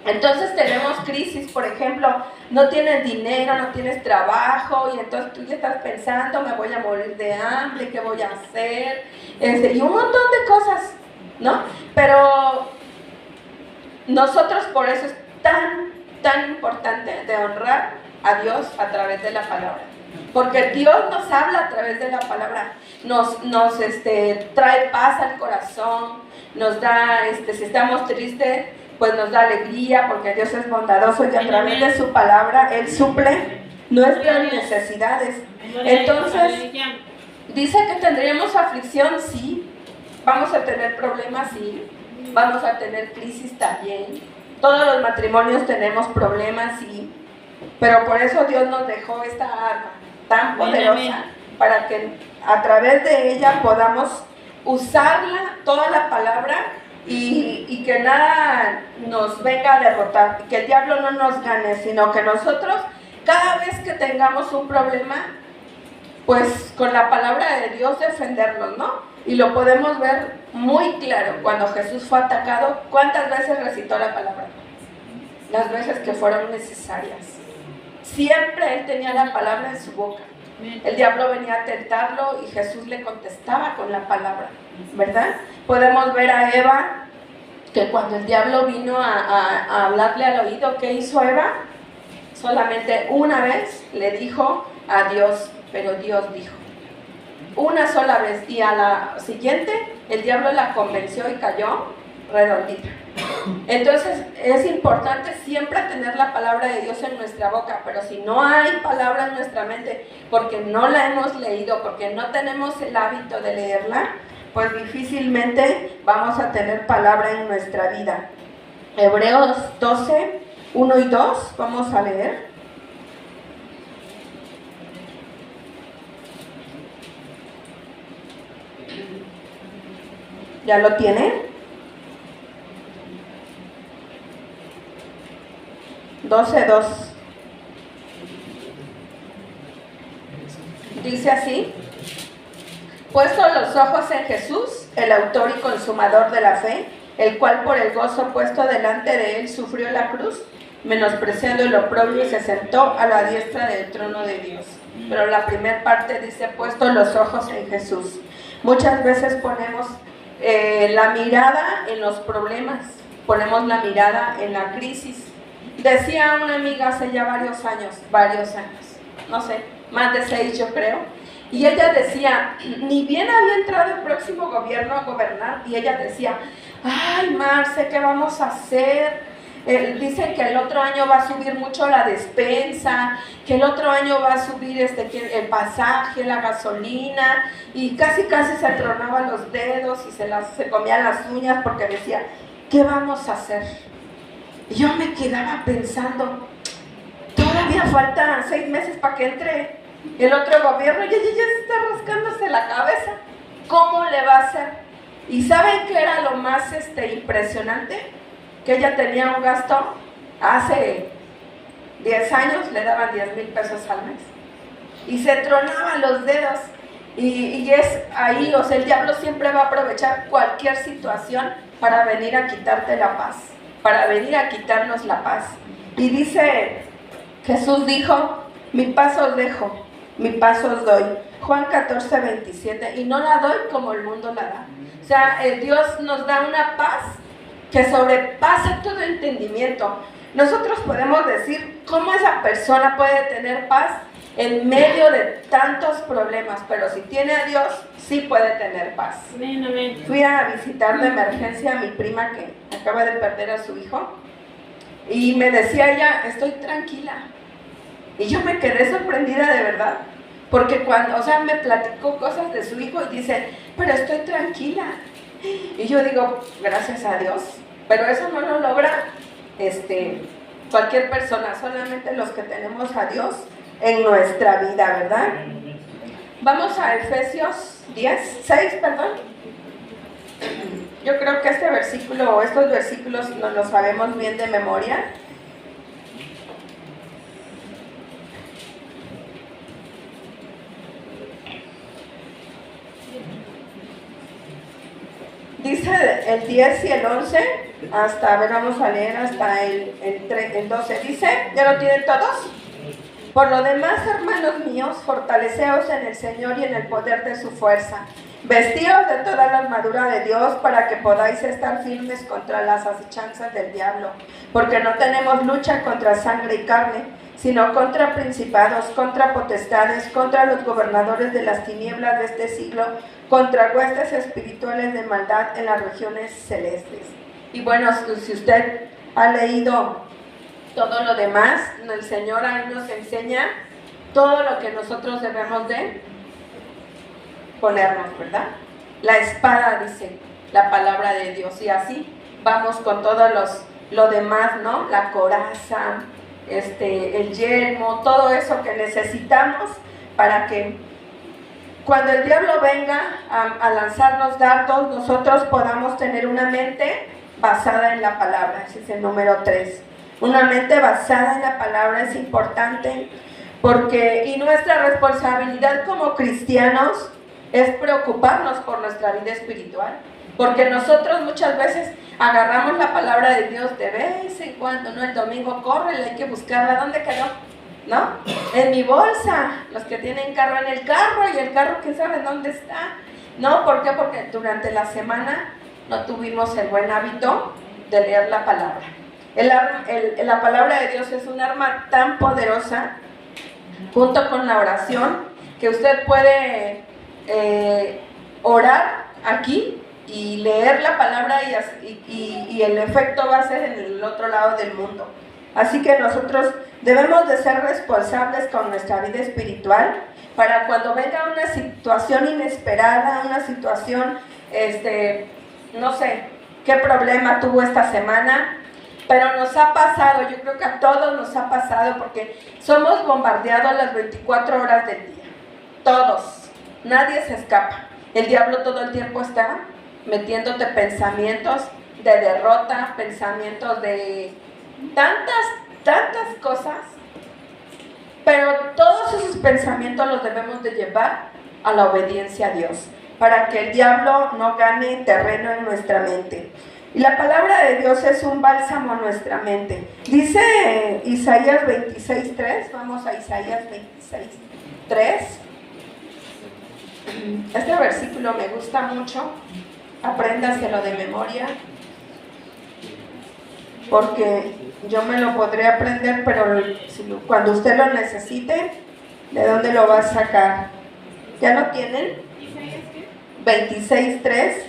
Entonces tenemos crisis, por ejemplo, no tienes dinero, no tienes trabajo, y entonces tú ya estás pensando, me voy a morir de hambre, ¿qué voy a hacer? Y un montón de cosas, ¿no? Pero nosotros por eso es tan importante de honrar a Dios a través de la palabra, porque Dios nos habla a través de la palabra, nos trae paz al corazón, nos da, si estamos tristes, pues nos da alegría, porque Dios es bondadoso y a través de su palabra Él suple nuestras necesidades. Entonces, dice que tendríamos aflicción, sí, vamos a tener problemas, sí, vamos a tener crisis también, todos los matrimonios tenemos problemas, sí. Pero por eso Dios nos dejó esta arma tan poderosa para que a través de ella podamos usarla, toda la palabra, y que nada nos venga a derrotar, que el diablo no nos gane, sino que nosotros, cada vez que tengamos un problema, pues con la palabra de Dios defendernos, ¿no? Y lo podemos ver muy claro cuando Jesús fue atacado. ¿Cuántas veces recitó la palabra? Las veces que fueron necesarias. Siempre Él tenía la palabra en su boca. El diablo venía a tentarlo y Jesús le contestaba con la palabra, ¿verdad? Podemos ver a Eva, que cuando el diablo vino a hablarle al oído, ¿qué hizo Eva? Solamente una vez le dijo a Dios, pero Dios dijo. Una sola vez, y a la siguiente el diablo la convenció y cayó redondita. Entonces es importante siempre tener la palabra de Dios en nuestra boca, pero si no hay palabra en nuestra mente, porque no la hemos leído, porque no tenemos el hábito de leerla, pues difícilmente vamos a tener palabra en nuestra vida. Hebreos 12, 1 y 2, vamos a leer. ¿Ya lo tiene? 12:2. Dice así: puesto los ojos en Jesús, el autor y consumador de la fe, el cual por el gozo puesto delante de él sufrió la cruz, menospreciando el oprobio, y se sentó a la diestra del trono de Dios. Pero la primera parte dice, puesto los ojos en Jesús. Muchas veces ponemos la mirada en los problemas, ponemos la mirada en la crisis. Decía una amiga hace ya varios años, no sé, más de 6 yo creo. Y ella decía, ni bien había entrado el próximo gobierno a gobernar, y ella decía, ay Marce, ¿qué vamos a hacer? Dicen que el otro año va a subir mucho la despensa, que el otro año va a subir el pasaje, la gasolina, y casi se tronaba los dedos y se comía las uñas porque decía, ¿qué vamos a hacer? Y yo me quedaba pensando, todavía faltan 6 meses para que entre el otro gobierno y ella ya se está rascándose la cabeza. ¿Cómo le va a hacer? ¿Y saben qué era lo más impresionante? Que ella tenía un gasto, hace 10 años le daban 10,000 pesos al mes. Y se tronaba los dedos. Y es ahí, o sea, el diablo siempre va a aprovechar cualquier situación para venir a quitarte la paz, para venir a quitarnos la paz. Y dice, Jesús dijo, mi paz os dejo, mi paz os doy. Juan 14, 27, y no la doy como el mundo la da. O sea, Dios nos da una paz que sobrepasa todo entendimiento. Nosotros podemos decir cómo esa persona puede tener paz en medio de tantos problemas, pero si tiene a Dios, sí puede tener paz. Amén, amén. Fui a visitar de emergencia a mi prima que acaba de perder a su hijo, y me decía ella, estoy tranquila. Y yo me quedé sorprendida de verdad, porque cuando, o sea, me platicó cosas de su hijo y dice, pero estoy tranquila. Y yo digo, gracias a Dios, pero eso no lo logra cualquier persona, solamente los que tenemos a Dios en nuestra vida, ¿verdad? Vamos a Efesios 6, perdón. Yo creo que este versículo o estos versículos no los sabemos bien de memoria. Dice el 10 y el 11, hasta, a ver, vamos a leer hasta el 12. Dice, ¿ya lo tienen todos? Por lo demás, hermanos míos, fortaleceos en el Señor y en el poder de su fuerza. Vestíos de toda la armadura de Dios para que podáis estar firmes contra las acechanzas del diablo. Porque no tenemos lucha contra sangre y carne, sino contra principados, contra potestades, contra los gobernadores de las tinieblas de este siglo, contra huestes espirituales de maldad en las regiones celestes. Y bueno, si usted ha leído todo lo demás, el Señor ahí nos enseña todo lo que nosotros debemos de ponernos, ¿verdad? La espada, dice la palabra de Dios, y así vamos con todo lo demás, ¿no? La coraza, el yelmo, todo eso que necesitamos para que cuando el diablo venga a lanzarnos dardos, nosotros podamos tener una mente basada en la palabra. Ese es el número 3. Una mente basada en la palabra es importante y nuestra responsabilidad como cristianos es preocuparnos por nuestra vida espiritual, porque nosotros muchas veces agarramos la palabra de Dios de vez en cuando, ¿no? El domingo corre, hay que buscarla, ¿dónde quedó? ¿No? En mi bolsa, los que tienen carro en el carro, y el carro quién sabe dónde está, ¿no? ¿Por qué? Porque durante la semana no tuvimos el buen hábito de leer la palabra. La palabra de Dios es un arma tan poderosa, junto con la oración, que usted puede orar aquí y leer la palabra y el efecto va a ser en el otro lado del mundo. Así que nosotros debemos de ser responsables con nuestra vida espiritual para cuando venga una situación inesperada, una situación, no sé qué problema tuvo esta semana, pero nos ha pasado, yo creo que a todos nos ha pasado porque somos bombardeados las 24 horas del día, todos, nadie se escapa. El diablo todo el tiempo está metiéndote pensamientos de derrota, pensamientos de tantas cosas, pero todos esos pensamientos los debemos de llevar a la obediencia a Dios, para que el diablo no gane terreno en nuestra mente. Y la palabra de Dios es un bálsamo a nuestra mente. Dice Isaías 26:3, vamos a Isaías 26:3. Este versículo me gusta mucho, apréndaselo de memoria, porque yo me lo podré aprender, pero cuando usted lo necesite, ¿De dónde lo vas a sacar? ¿Ya lo tienen? ¿Isaías qué? 26:3.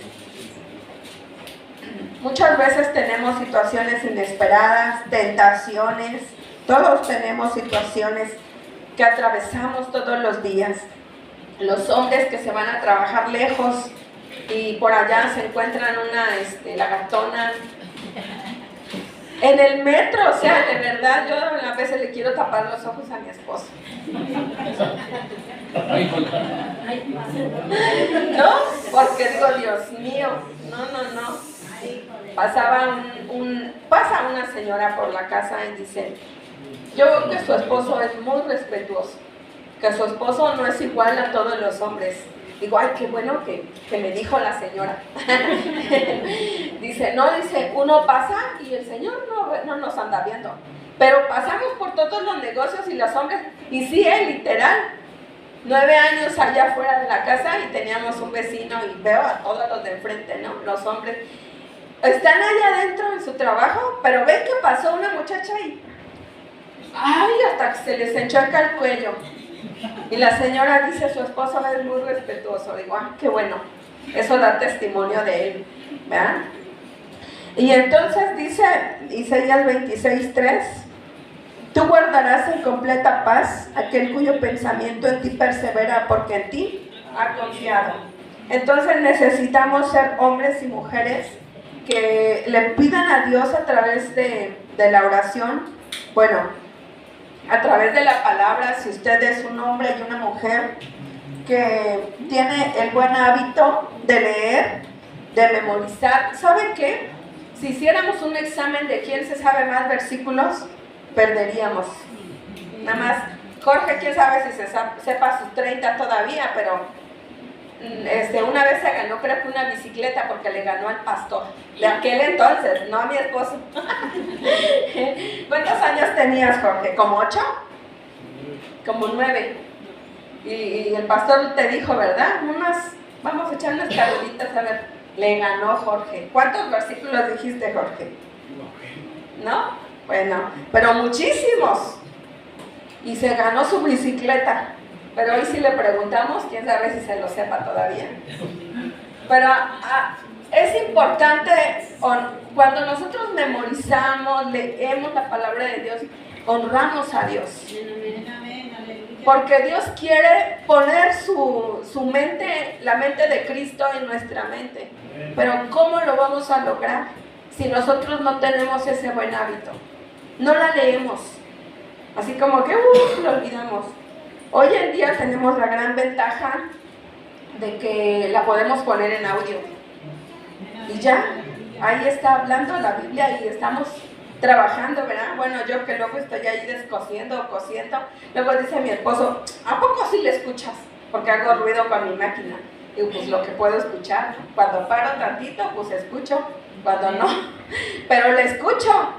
Muchas veces tenemos situaciones inesperadas, tentaciones. Todos tenemos situaciones que atravesamos todos los días. Los hombres que se van a trabajar lejos y por allá se encuentran una lagartona en el metro, o sea, de verdad, yo a veces le quiero tapar los ojos a mi esposo. ¿No? Porque digo, Dios mío, no. Pasa una señora por la casa y dice, yo veo que su esposo es muy respetuoso, que su esposo no es igual a todos los hombres. Digo, ay, qué bueno que me dijo la señora. Dice, uno pasa y el Señor no nos anda viendo. Pero pasamos por todos los negocios y los hombres, y sí, literal. 9 años allá afuera de la casa y teníamos un vecino y veo a todos los de enfrente, ¿no? Los hombres están allá adentro en su trabajo, pero ven que pasó una muchacha y ay, hasta que se les enchueca el cuello. Y la señora dice, su esposo es muy respetuoso. Digo, ah, qué bueno, eso da testimonio de él, ¿verdad? Y entonces dice Isaías 26:3, tú guardarás en completa paz aquel cuyo pensamiento en ti persevera, porque en ti ha confiado. Entonces necesitamos ser hombres y mujeres que le pidan a Dios a través de la oración, bueno, a través de la palabra. Si usted es un hombre y una mujer que tiene el buen hábito de leer, de memorizar, ¿saben qué? Si hiciéramos un examen de quién se sabe más versículos, perderíamos. Nada más, Jorge, quién sabe si sepa sus 30 todavía, pero una vez se ganó, creo que una bicicleta, porque le ganó al pastor de aquel entonces, no a mi esposo. ¿Cuántos años tenías, Jorge? ¿Como 8? Como 9. Y el pastor te dijo, ¿verdad? Vamos a echar unas carreritas, a ver. Le ganó Jorge. ¿Cuántos versículos dijiste, Jorge? ¿No? Bueno, pero muchísimos. Y se ganó su bicicleta. Pero hoy si le preguntamos, quién sabe si se lo sepa todavía. Pero es importante, cuando nosotros memorizamos, leemos la palabra de Dios, honramos a Dios. Porque Dios quiere poner su mente, la mente de Cristo en nuestra mente. Pero ¿cómo lo vamos a lograr si nosotros no tenemos ese buen hábito? No la leemos. Así como que lo olvidamos. Hoy en día tenemos la gran ventaja de que la podemos poner en audio. Y ya, ahí está hablando la Biblia y estamos trabajando, ¿verdad? Bueno, yo que luego estoy ahí descosiendo o cosiendo, luego dice mi esposo, ¿a poco sí le escuchas? Porque hago ruido con mi máquina. Digo, pues lo que puedo escuchar. Cuando paro tantito, pues escucho. Cuando no, pero le escucho.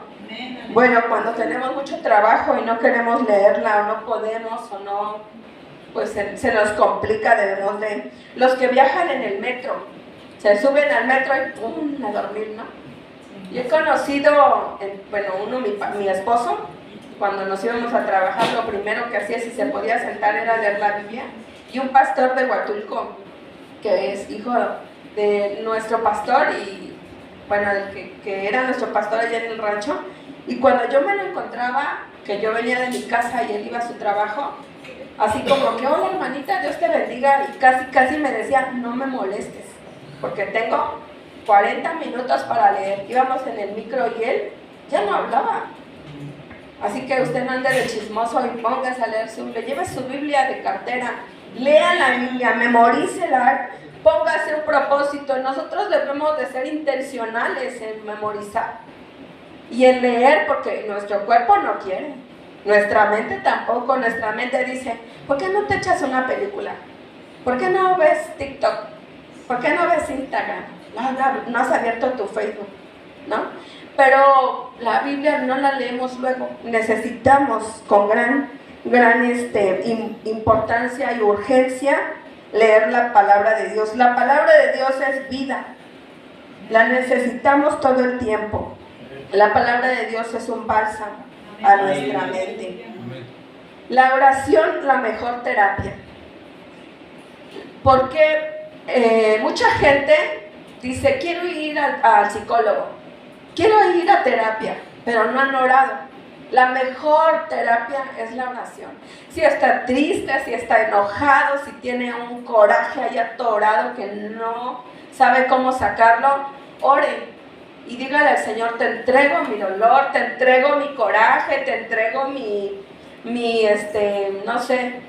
Bueno, cuando tenemos mucho trabajo y no queremos leerla o no podemos o no, pues se nos complica, debemos de... Los que viajan en el metro, se suben al metro y ¡pum!, a dormir, ¿no? Yo he conocido, mi esposo, cuando nos íbamos a trabajar, lo primero que hacía si se podía sentar era leer la Biblia, y un pastor de Huatulco, que es hijo de nuestro pastor y, bueno, el que era nuestro pastor allá en el rancho. Y cuando yo me lo encontraba, que yo venía de mi casa y él iba a su trabajo, así como que, hola hermanita, Dios te bendiga, y casi me decía, no me molestes, porque tengo 40 minutos para leer. Íbamos en el micro y él ya no hablaba. Así que usted no ande de chismoso y póngase a leer lleve su Biblia de cartera, lea la Biblia, memorícela, póngase un propósito. Nosotros debemos de ser intencionales en memorizar y en leer, porque nuestro cuerpo no quiere, nuestra mente tampoco. Nuestra mente dice, ¿por qué no te echas una película? ¿Por qué no ves TikTok? ¿Por qué no ves Instagram? No has abierto tu Facebook, ¿no? Pero la Biblia no la leemos luego. Necesitamos con gran importancia y urgencia leer la palabra de Dios. La palabra de Dios es vida. La necesitamos todo el tiempo. La palabra de Dios es un bálsamo a nuestra mente. La oración, la mejor terapia. Porque mucha gente dice, quiero ir al psicólogo, quiero ir a terapia, pero no han orado. La mejor terapia es la oración. Si está triste, si está enojado, si tiene un coraje ahí atorado que no sabe cómo sacarlo, ore y dígale al Señor, te entrego mi dolor, te entrego mi coraje, te entrego no sé,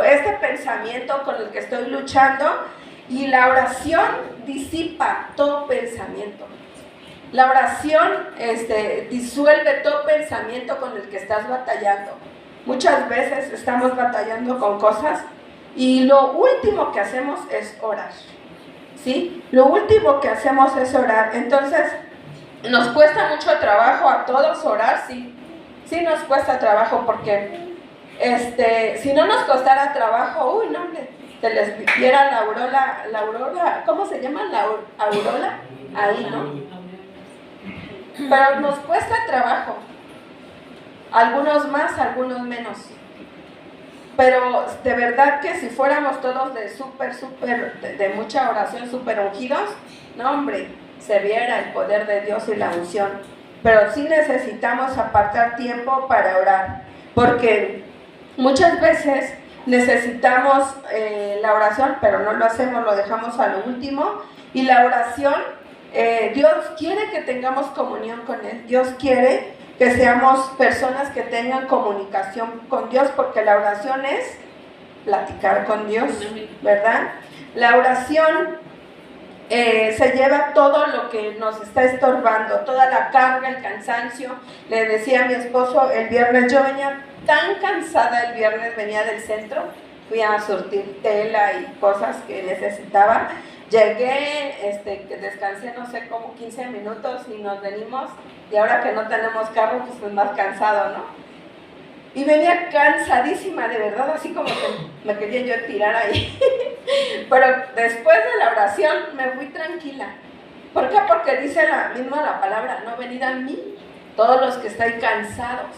este pensamiento con el que estoy luchando. Y la oración disipa todo pensamiento. La oración disuelve todo pensamiento con el que estás batallando. Muchas veces estamos batallando con cosas y lo último que hacemos es orar. ¿Sí? Lo último que hacemos es orar. Entonces, ¿nos cuesta mucho trabajo a todos orar? Sí. Sí nos cuesta trabajo porque si no nos costara trabajo, uy, no, hombre, se les viera la aurora, ¿cómo se llama? La aurora, ahí, ¿no? Pero nos cuesta trabajo, algunos más, algunos menos, pero de verdad que si fuéramos todos de mucha oración, súper ungidos, no hombre, se viera el poder de Dios y la unción, pero sí necesitamos apartar tiempo para orar, porque muchas veces necesitamos la oración, pero no lo hacemos, lo dejamos a lo último, y la oración, Dios quiere que tengamos comunión con Él. Dios quiere que seamos personas que tengan comunicación con Dios, porque la oración es platicar con Dios, ¿verdad? La oración se lleva todo lo que nos está estorbando, toda la carga, el cansancio. Le decía a mi esposo el viernes, yo venía tan cansada el viernes, venía del centro, fui a surtir tela y cosas que necesitaba. Llegué, descansé no sé como 15 minutos y nos venimos, y ahora que no tenemos carro pues es más cansado, ¿no? Y venía cansadísima, de verdad, así como que me quería yo tirar ahí. Pero después de la oración me fui tranquila. ¿Por qué? Porque dice la palabra, no, venid a mí, todos los que estáis cansados.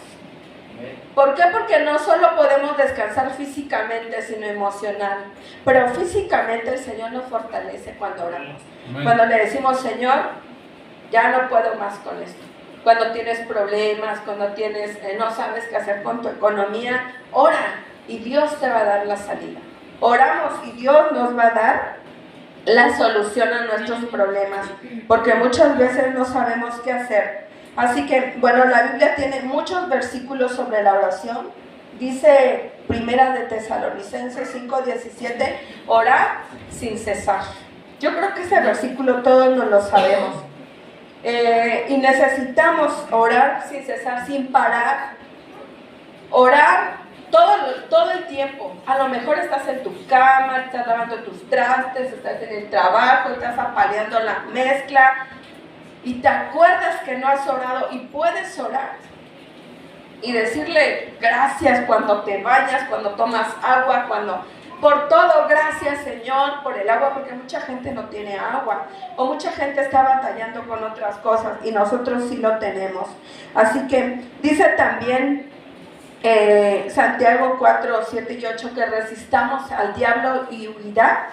¿Por qué? Porque no solo podemos descansar físicamente, sino emocional. Pero físicamente el Señor nos fortalece cuando oramos. Cuando le decimos, Señor, ya no puedo más con esto. Cuando tienes problemas, cuando no sabes qué hacer con tu economía, ora y Dios te va a dar la salida. Oramos y Dios nos va a dar la solución a nuestros problemas, porque muchas veces no sabemos qué hacer. Así que, bueno, la Biblia tiene muchos versículos sobre la oración. Dice Primera de Tesalonicenses 5:17, orad sin cesar. Yo creo que ese versículo todos nos lo sabemos. Y necesitamos orar sin cesar, sin parar. Orar todo el tiempo. A lo mejor estás en tu cama, estás lavando tus trastes, estás en el trabajo, estás apaleando la mezcla y te acuerdas que no has orado y puedes orar y decirle gracias cuando te bañas, cuando tomas agua, por todo, gracias Señor por el agua, porque mucha gente no tiene agua o mucha gente está batallando con otras cosas y nosotros sí lo tenemos. Así que dice también Santiago 4:7 y 8 que resistamos al diablo y huirá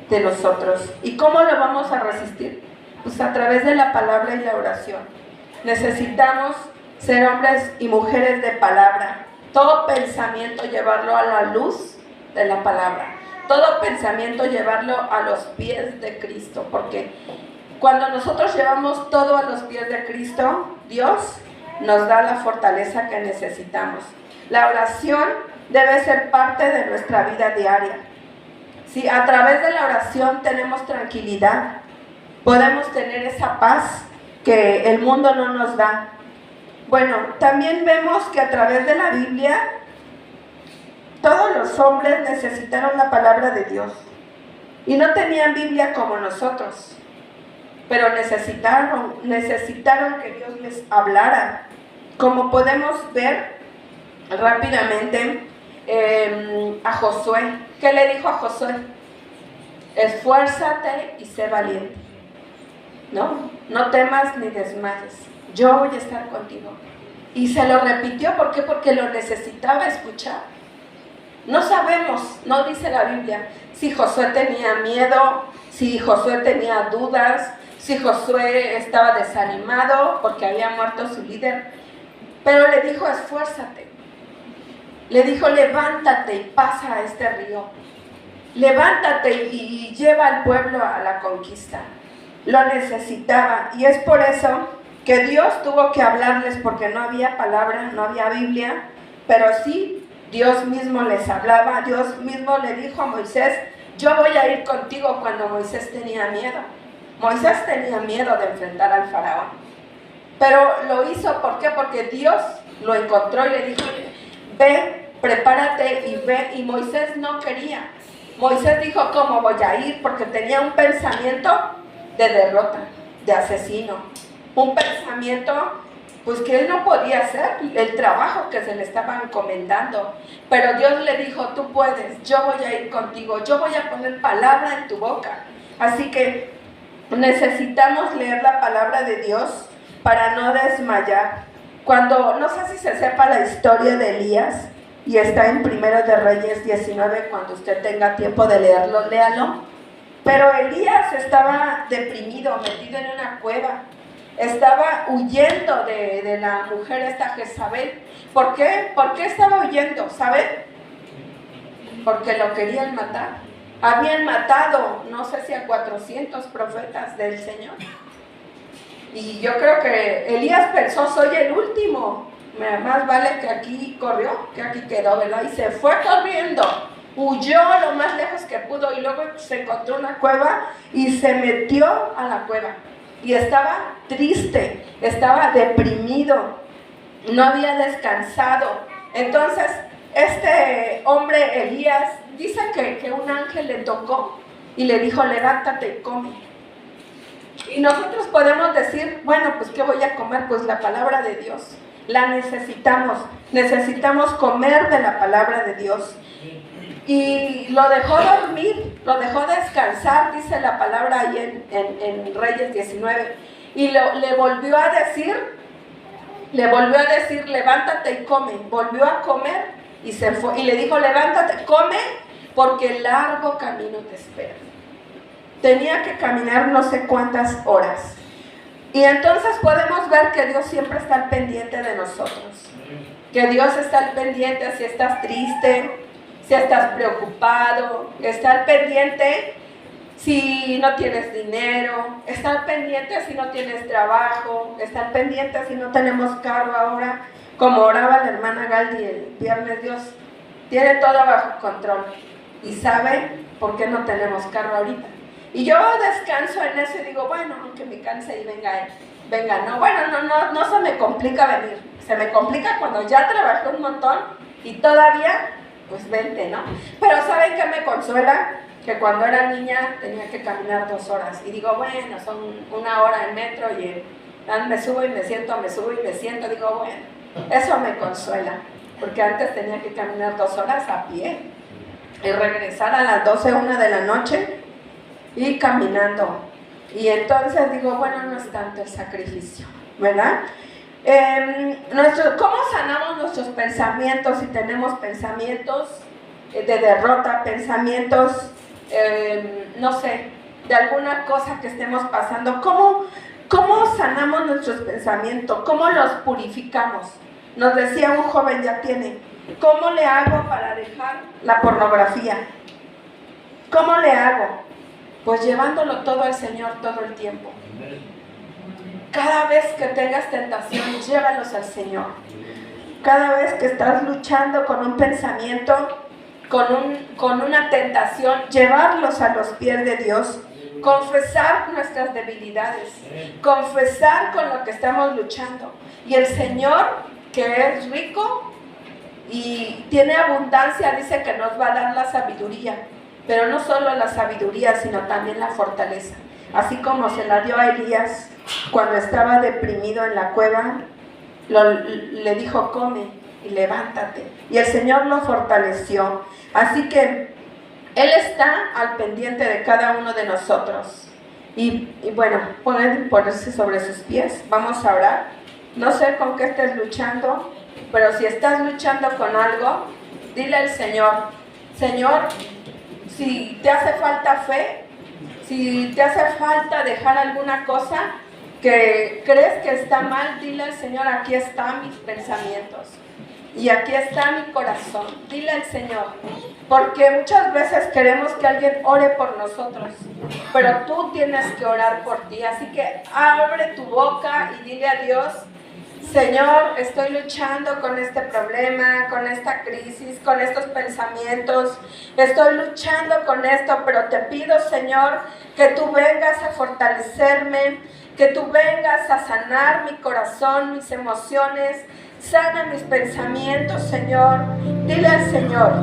de nosotros. ¿Y cómo lo vamos a resistir? Pues a través de la palabra y la oración. Necesitamos ser hombres y mujeres de palabra. Todo pensamiento llevarlo a la luz de la palabra. Todo pensamiento llevarlo a los pies de Cristo, porque cuando nosotros llevamos todo a los pies de Cristo, Dios nos da la fortaleza que necesitamos. La oración debe ser parte de nuestra vida diaria. Si a través de la oración tenemos tranquilidad, podemos tener esa paz que el mundo no nos da. Bueno, también vemos que a través de la Biblia todos los hombres necesitaron la palabra de Dios y no tenían Biblia como nosotros, pero necesitaron que Dios les hablara. Como podemos ver rápidamente a Josué. ¿Qué le dijo a Josué? Esfuérzate y sé valiente. No temas ni desmayes. Yo voy a estar contigo. Y se lo repitió, ¿por qué? Porque lo necesitaba escuchar. No sabemos, no dice la Biblia, si Josué tenía miedo, si Josué tenía dudas, si Josué estaba desanimado porque había muerto su líder. Pero le dijo, esfuérzate. Le dijo, levántate y pasa a este río. Levántate y lleva al pueblo a la conquista. Lo necesitaba. Y es por eso que Dios tuvo que hablarles, porque no había palabra, no había Biblia, pero sí, Dios mismo les hablaba. Dios mismo le dijo a Moisés, yo voy a ir contigo, cuando Moisés tenía miedo. Moisés tenía miedo de enfrentar al faraón. Pero lo hizo, ¿por qué? Porque Dios lo encontró y le dijo, ve, prepárate y ve. Y Moisés no quería. Moisés dijo, ¿cómo voy a ir? Porque tenía un pensamiento de derrota, de asesino. Un pensamiento, pues que él no podía hacer el trabajo que se le estaba encomendando. Pero Dios le dijo, tú puedes, yo voy a ir contigo, yo voy a poner palabra en tu boca. Así que necesitamos leer la palabra de Dios para no desmayar. Cuando, no sé si se sepa la historia de Elías, y está en Primero de Reyes 19, cuando usted tenga tiempo de leerlo, léalo. Pero Elías estaba deprimido, metido en una cueva. Estaba huyendo de la mujer esta Jezabel. ¿Por qué? ¿Por qué estaba huyendo? ¿Saben? Porque lo querían matar. Habían matado, no sé si a 400 profetas del Señor. Y yo creo que Elías pensó, soy el último. Más vale que aquí corrió, que aquí quedó, ¿verdad? Y se fue corriendo. Huyó lo más lejos que pudo y luego se encontró una cueva y se metió a la cueva. Y estaba triste, estaba deprimido, no había descansado. Entonces, este hombre Elías dice que un ángel le tocó y le dijo, levántate y come. Y nosotros podemos decir, bueno, pues ¿qué voy a comer? Pues la palabra de Dios. La necesitamos comer de la palabra de Dios. Y lo dejó dormir, lo dejó descansar, dice la palabra ahí en Reyes 19. Y le volvió a decir, levántate y come. Volvió a comer y se fue. Y le dijo, levántate, come, porque largo camino te espera. Tenía que caminar no sé cuántas horas. Y entonces podemos ver que Dios siempre está al pendiente de nosotros. Que Dios está al pendiente si estás triste, si estás preocupado, está al pendiente si no tienes dinero, está al pendiente si no tienes trabajo, está al pendiente si no tenemos carro ahora, como oraba la hermana Galdi el viernes. Dios tiene todo bajo control y sabe por qué no tenemos carro ahorita. Y yo descanso en eso y digo, bueno, aunque me canse y venga, no, bueno, no se me complica venir, se me complica cuando ya trabajé un montón y todavía, pues vente, ¿no? Pero ¿saben qué me consuela? Que cuando era niña tenía que caminar 2 horas y digo, bueno, son 1 hora en metro y me subo y me siento, digo, bueno, eso me consuela, porque antes tenía que caminar 2 horas a pie y regresar a las 12, 1 de la noche y caminando. Y entonces digo, bueno, no es tanto el sacrificio, ¿verdad? ¿Cómo sanamos nuestros pensamientos si tenemos pensamientos de derrota, pensamientos, no sé, de alguna cosa que estemos pasando? ¿Cómo sanamos nuestros pensamientos? ¿Cómo los purificamos? Nos decía un joven, ya tiene, ¿cómo le hago para dejar la pornografía? ¿Cómo le hago? Pues llevándolo todo al Señor todo el tiempo. Cada vez que tengas tentación, llévalos al Señor. Cada vez que estás luchando con un pensamiento, con una tentación, llevarlos a los pies de Dios. Confesar nuestras debilidades. Confesar con lo que estamos luchando. Y el Señor, que es rico y tiene abundancia, dice que nos va a dar la sabiduría. Pero no solo la sabiduría, sino también la fortaleza. Así como se la dio a Elías cuando estaba deprimido en la cueva, le dijo, come y levántate. Y el Señor lo fortaleció. Así que Él está al pendiente de cada uno de nosotros. Y bueno, pueden ponerse sobre sus pies. Vamos a orar. No sé con qué estés luchando, pero si estás luchando con algo, dile al Señor, Señor, si te hace falta fe, si te hace falta dejar alguna cosa que crees que está mal, dile al Señor, aquí están mis pensamientos y aquí está mi corazón. Dile al Señor, porque muchas veces queremos que alguien ore por nosotros, pero tú tienes que orar por ti. Así que abre tu boca y dile a Dios, Señor, estoy luchando con este problema, con esta crisis, con estos pensamientos. Estoy luchando con esto, pero te pido, Señor, que tú vengas a fortalecerme, que tú vengas a sanar mi corazón, mis emociones. Sana mis pensamientos, Señor. Dile al Señor,